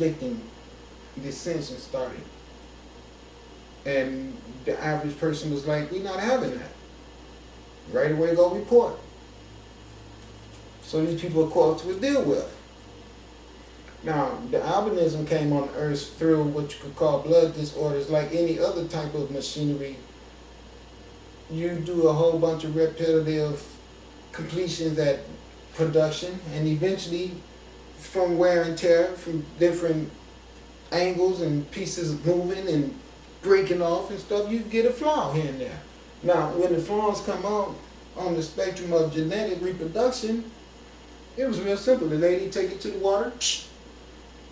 conflicting dissension started. And the average person was like, we're not having that. Right away, go report. So these people, of course, would deal with. Now, the albinism came on earth through what you could call blood disorders, like any other type of machinery. You do a whole bunch of repetitive completions at production, and eventually, from wear and tear, from different angles and pieces moving and breaking off and stuff, you get a flaw here and there. Now, when the flaws come out on the spectrum of genetic reproduction, it was real simple. The lady take it to the water,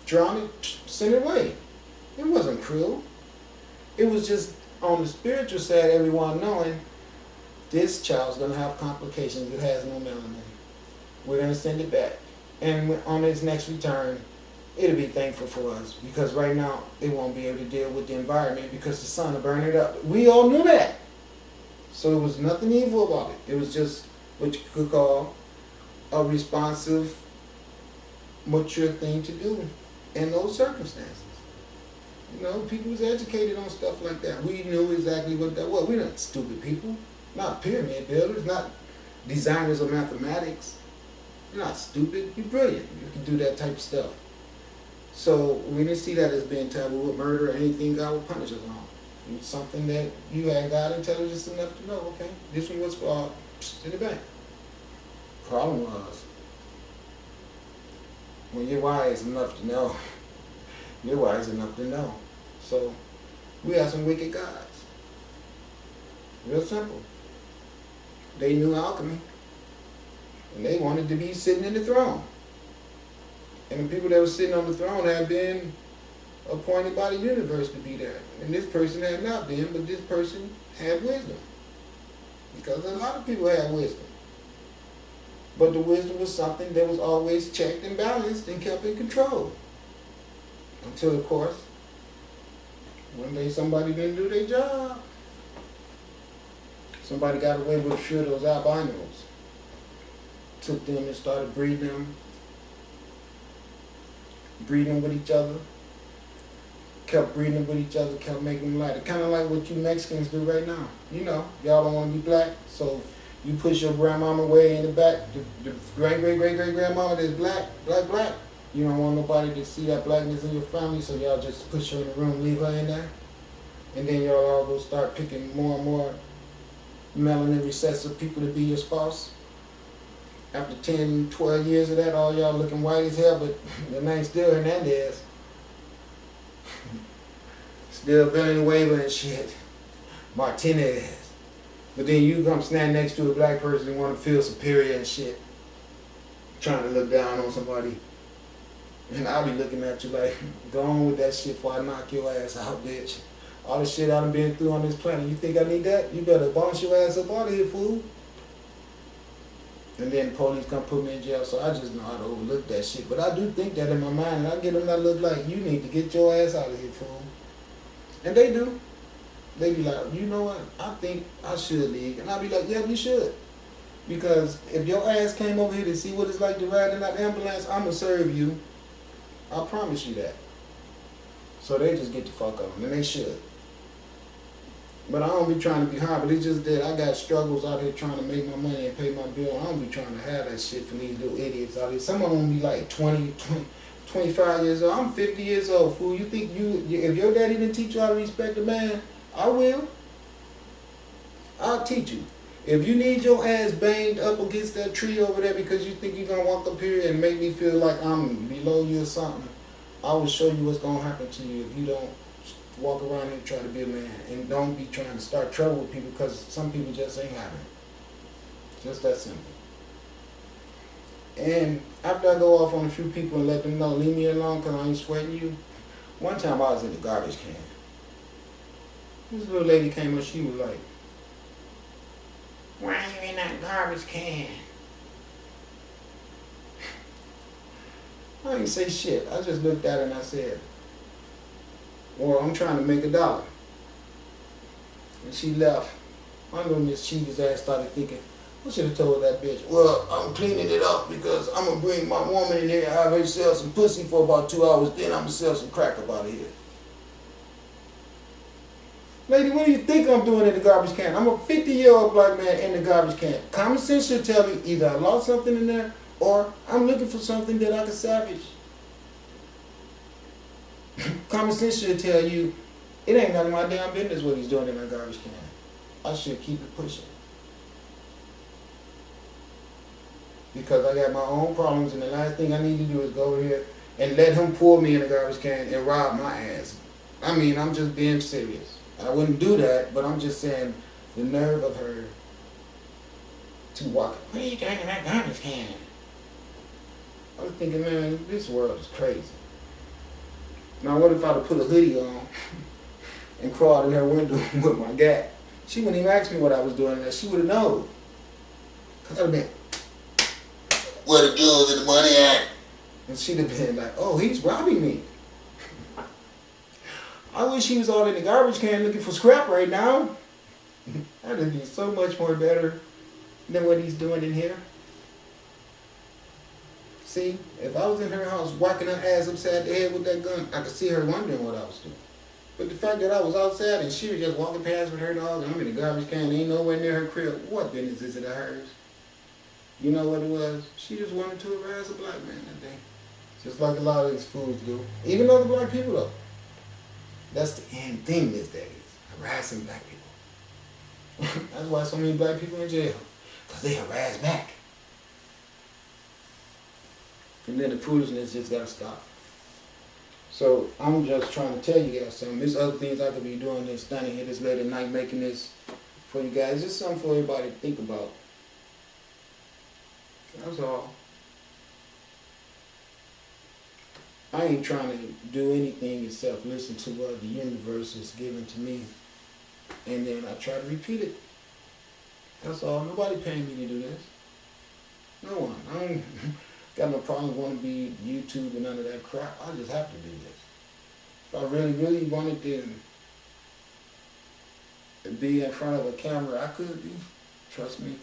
drown it, send it away. It wasn't cruel. It was just on the spiritual side, everyone knowing this child's going to have complications. It has no melanin. We're going to send it back. And on its next return, it'll be thankful for us, because right now it won't be able to deal with the environment because the sun will burn it up. We all knew that. So it was nothing evil about it. It was just what you could call a responsive, mature thing to do in those circumstances. You know, people was educated on stuff like that. We knew exactly what that was. We're not stupid people, not pyramid builders, not designers of mathematics. You're not stupid, you're brilliant. You can do that type of stuff. So we didn't see that as being taboo with murder or anything God would punish us on. It's something that you had God intelligence enough to know, okay, this one was flawed, in the bank. Problem was, when you're wise enough to know, you're wise enough to know. So we have some wicked gods. Real simple. They knew alchemy. And they wanted to be sitting in the throne. And the people that were sitting on the throne had been appointed by the universe to be there. And this person had not been, but this person had wisdom. Because a lot of people had wisdom. But the wisdom was something that was always checked and balanced and kept in control. Until, of course, one day somebody didn't do their job. Somebody got away with a few of those albinos. Took them and started breeding them with each other. Kept breeding them with each other, kept making them lighter. Kind of like what you Mexicans do right now. You know, y'all don't want to be black, so you push your grandmama way in the back. The great-great-great-great-grandmama that's black. You don't want nobody to see that blackness in your family, so y'all just push her in the room, leave her in there. And then y'all all go start picking more and more melanin recessive people to be your spouse. After 10, 12 years of that, all y'all looking white as hell, but the name's still Hernandez. Still Villanueva and shit. Martinez. But then you come stand next to a black person and want to feel superior and shit. Trying to look down on somebody. And I'll be looking at you like, go on with that shit before I knock your ass out, bitch. All the shit I done been through on this planet, you think I need that? You better bounce your ass up out of here, fool. And then the police come put me in jail, so I just know how to overlook that shit. But I do think that in my mind, and I get them that look like, you need to get your ass out of here, fool. And they do. They be like, you know what, I think I should leave. And I be like, yeah, you should. Because if your ass came over here to see what it's like to ride in that ambulance, I'm going to serve you. I promise you that. So they just get the fuck on, and they should. But I don't be trying to be hard, but it's just that I got struggles out here trying to make my money and pay my bill. I don't be trying to have that shit from these little idiots out here. Some of them be like 20, 25 years old. I'm 50 years old, fool. You think if your daddy didn't teach you how to respect a man, I will. I'll teach you. If you need your ass banged up against that tree over there because you think you're going to walk up here and make me feel like I'm below you or something, I will show you what's going to happen to you if you don't walk around here and try to be a man. And don't be trying to start trouble with people, because some people just ain't having it. Just that simple. And after I go off on a few people and let them know, leave me alone because I ain't sweating you. One time I was in the garbage can. This little lady came up, she was like, "Why are you in that garbage can?" I didn't say shit. I just looked at her and I said, "Well, I'm trying to make $1." And she left. My little mischievous ass started thinking, I should have told that bitch, well, I'm cleaning it up because I'm going to bring my woman in here, have her sell some pussy for about 2 hours, then I'm going to sell some crack up out of here. Lady, what do you think I'm doing in the garbage can? I'm a 50-year-old black man in the garbage can. Common sense should tell me either I lost something in there or I'm looking for something that I can salvage. Common sense should tell you it ain't none of my damn business what he's doing in that garbage can. I should keep it pushing. Because I got my own problems, and the last thing I need to do is go over here and let him pull me in the garbage can and rob my ass. I mean, I'm just being serious. I wouldn't do that, but I'm just saying the nerve of her to walk. What are you doing in that garbage can? I was thinking, man, this world is crazy. Now, what if I'd have put a hoodie on and crawled in her window with my gat? She wouldn't even ask me what I was doing there. She would have known. Cause I'd have been, where the guns and the money at? And she'd have been like, oh, he's robbing me. I wish he was all in the garbage can looking for scrap right now. That'd be so much more better than what he's doing in here. See, if I was in her house whacking her ass upside the head with that gun, I could see her wondering what I was doing. But the fact that I was outside and she was just walking past with her dog and I'm in the garbage can, ain't nowhere near her crib, what business is it of hers? You know what it was? She just wanted to harass a black man that day. Just like a lot of these fools do. Even other black people though. That's the end thing these days. Harassing black people. That's why so many black people in jail. Because they harass back. And then the foolishness just gotta stop. So I'm just trying to tell you guys something. There's other things I could be doing than standing here this late at night making this for you guys. Just something for everybody to think about. That's all. I ain't trying to do anything except listen to what the universe is giving to me. And then I try to repeat it. That's all. Nobody paying me to do this. No one. I ain't got no problem wanting to be YouTube and none of that crap. I just have to do this. If I really, really wanted to be in front of a camera, I could be. Trust me.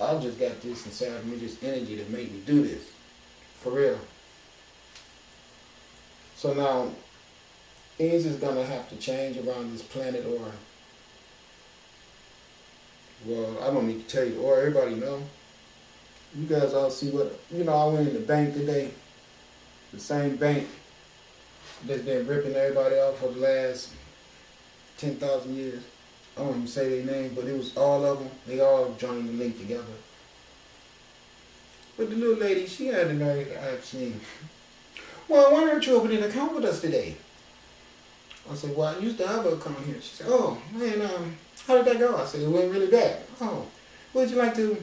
I just got this inside of me, this energy that made me do this. For real. So now, things is going to have to change around this planet, or, well, I don't need to tell you, or everybody know. You guys all see what, I went in the bank today. The same bank that's been ripping everybody off for the last 10,000 years. I won't even say their name, but it was all of them. They all joined the link together. But the little lady, she had the nerve to ask me, well, why aren't you opening an account with us today? I said, well, I used to have an account here. She said, oh, man, how did that go? I said, it went really bad. Oh, would you like to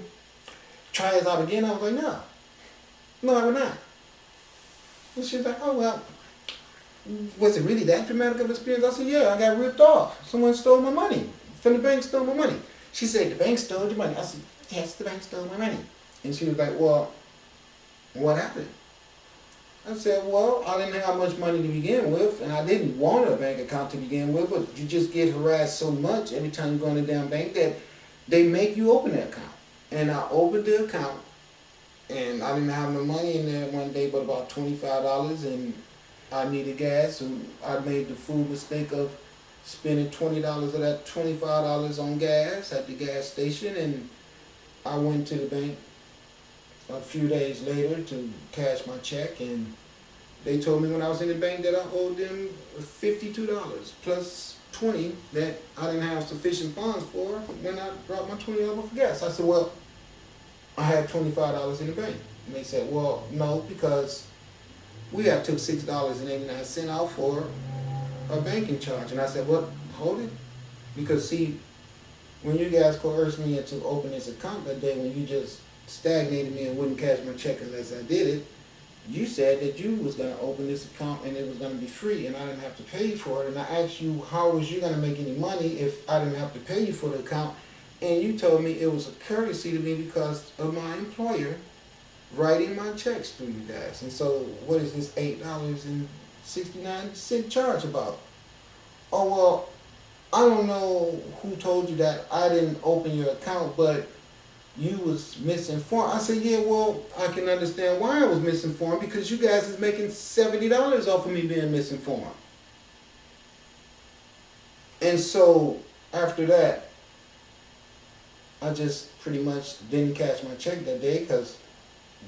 try us out again? I was like, no. No, I would not. And she was like, oh, well, was it really that dramatic of an experience? I said, yeah, I got ripped off. Someone stole my money. From the bank stole my money. She said, the bank stole your money. I said, yes, the bank stole my money. And she was like, well, what happened? I said, well, I didn't have much money to begin with, and I didn't want a bank account to begin with, but you just get harassed so much every time you go in the damn bank that they make you open that account. And I opened the account, and I didn't have no money in there one day but about $25, and I needed gas, so I made the fool mistake of spending $20 of that $25 on gas at the gas station, and I went to the bank a few days later to cash my check, and they told me when I was in the bank that I owed them $52 plus $20 that I didn't have sufficient funds for when I brought my $20 for gas. I said, well, I had $25 in the bank. And they said, well, no, because we have took $6.89 out for a banking charge. And I said, well, hold it. Because see, when you guys coerced me into opening this account that day, when you just stagnated me and wouldn't cash my check unless I did it, you said that you was going to open this account and it was going to be free and I didn't have to pay for it. And I asked you, how was you going to make any money if I didn't have to pay you for the account? And you told me it was a courtesy to me because of my employer writing my checks through you guys. And so what is this $8.69 charge about? Oh, well, I don't know who told you that I didn't open your account, but you was misinformed. I said, yeah, well, I can understand why I was misinformed because you guys is making $70 off of me being misinformed. And so after that, I just pretty much didn't cash my check that day because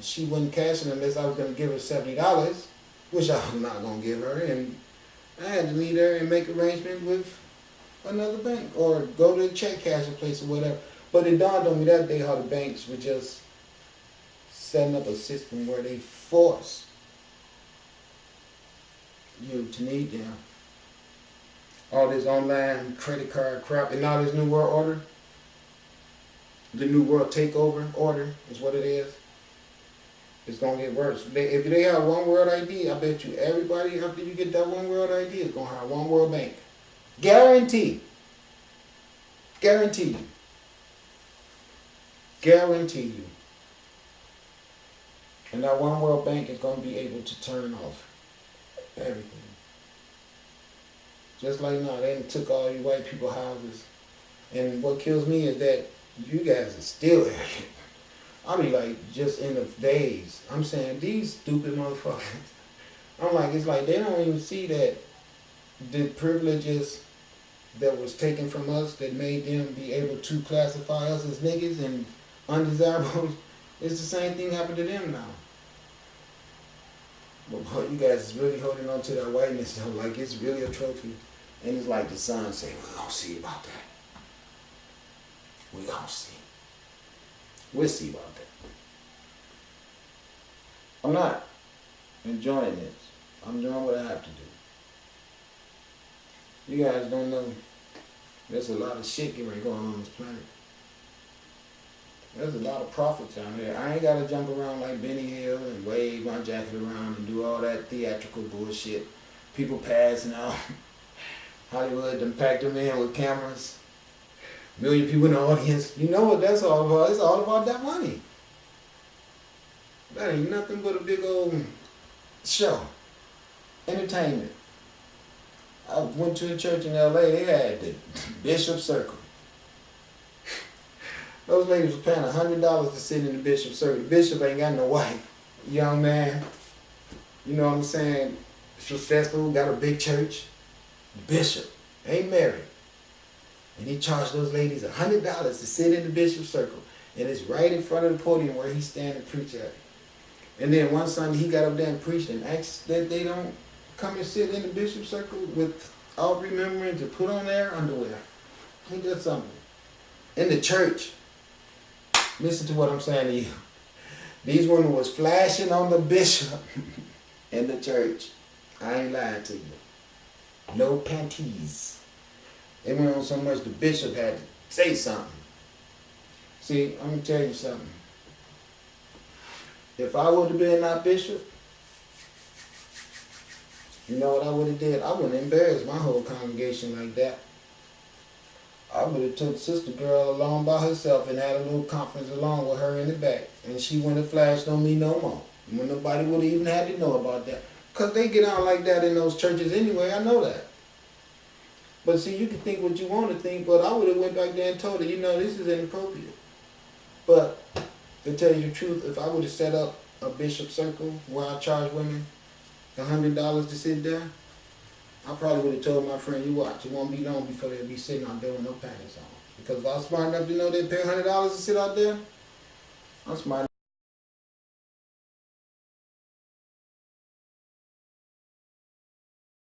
she wouldn't cash it unless I was going to give her $70, which I was not going to give her. And I had to leave there and make arrangement with another bank or go to the check cashing place or whatever. But it dawned on me that day how the banks were just setting up a system where they force you to need them. All this online credit card crap and all this new world order. The new world takeover order is what it is. It's going to get worse. If they have one world ID, I bet you everybody after you get that one world ID is going to have one world bank. Guarantee. Guarantee you. Guarantee you. And that one world bank is going to be able to turn off everything. Just like now, they took all you white people houses. And what kills me is that you guys are still arrogant. I be like, just in the days, I'm saying, these stupid motherfuckers. I'm like, it's like they don't even see that the privileges that was taken from us that made them be able to classify us as niggas and undesirables. It's the same thing happened to them now. But boy, you guys is really holding on to that whiteness though, like it's really a trophy. And it's like the son saying, we're gonna see about that. We're gonna see. We'll see about that. I'm not enjoying this. I'm doing what I have to do. You guys don't know. There's a lot of shit getting going on this planet. There's a lot of prophets out here. I ain't gotta jump around like Benny Hill and wave my jacket around and do all that theatrical bullshit. People passing out. Hollywood done packed them in with cameras. Million people in the audience. You know what that's all about? It's all about that money. That ain't nothing but a big old show. Entertainment. I went to a church in LA, they had the Bishop Circle. Those ladies were paying $100 to sit in the Bishop Circle. The bishop ain't got no wife. Young man. You know what I'm saying? Successful, got a big church. The bishop ain't married. And he charged those ladies $100 to sit in the Bishop Circle. And it's right in front of the podium where he stand and preach at. And then one Sunday he got up there and preached and asked that they don't come and sit in the Bishop Circle without remembering to put on their underwear. Ain't that something? In the church. Listen to what I'm saying to you. These women was flashing on the bishop in the church. I ain't lying to you. No panties. They went on so much the bishop had to say something. See, I'm going to tell you something. If I would have been that bishop, you know what I would have did? I wouldn't embarrass my whole congregation like that. I would have took Sister Girl along by herself and had a little conference along with her in the back. And she wouldn't have flashed on me no more. When nobody would have even had to know about that. Because they get on like that in those churches anyway, I know that. But see, you can think what you want to think, but I would have went back there and told her, you know, this is inappropriate. But to tell you the truth, if I would have set up a Bishop Circle where I charge women $100 to sit there, I probably would have told my friend, you watch, it won't be long before they'll be sitting out there with no panties on. Because if I was smart enough to know they'd pay $100 to sit out there, I'm smart enough.